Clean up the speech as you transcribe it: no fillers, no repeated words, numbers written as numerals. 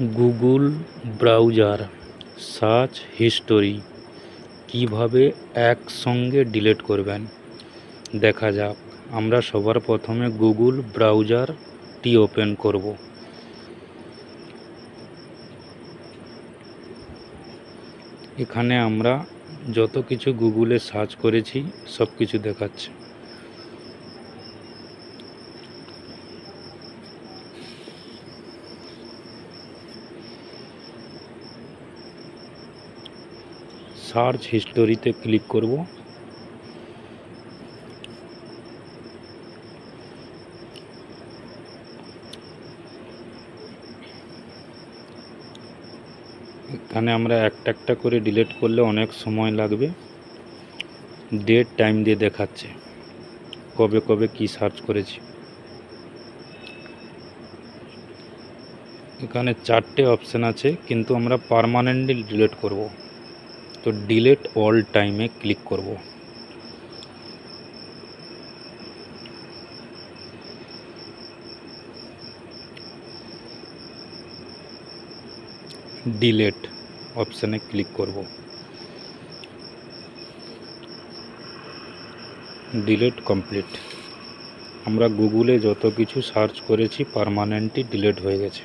Google browser search history কিভাবে একসঙ্গে delete করবেন দেখা যাক। আমরা সবার প্রথমে গুগল ব্রাউজারটি ওপেন করব। এখানে আমরা যত কিছু গুগলে সার্চ করেছি সব কিছু দেখাচ্ছে। সার্চ হিস্টোরিতে ক্লিক করব। এখানে আমরা একটা একটা করে ডিলিট করলে অনেক সময় লাগবে। ডেট টাইম দিয়ে দেখাচ্ছে কবে কবে কি সার্চ করেছি। এখানে 4টে অপশান আছে, কিন্তু আমরা পার্মানেন্টলি ডিলিট করব, তো ডিলিট অল টাইমে ক্লিক করব। ডিলিট অপশানে ক্লিক করব। Delete complete. আমরা গুগলে যত কিছু সার্চ করেছি পার্মানেন্টলি ডিলিট হয়ে গেছে।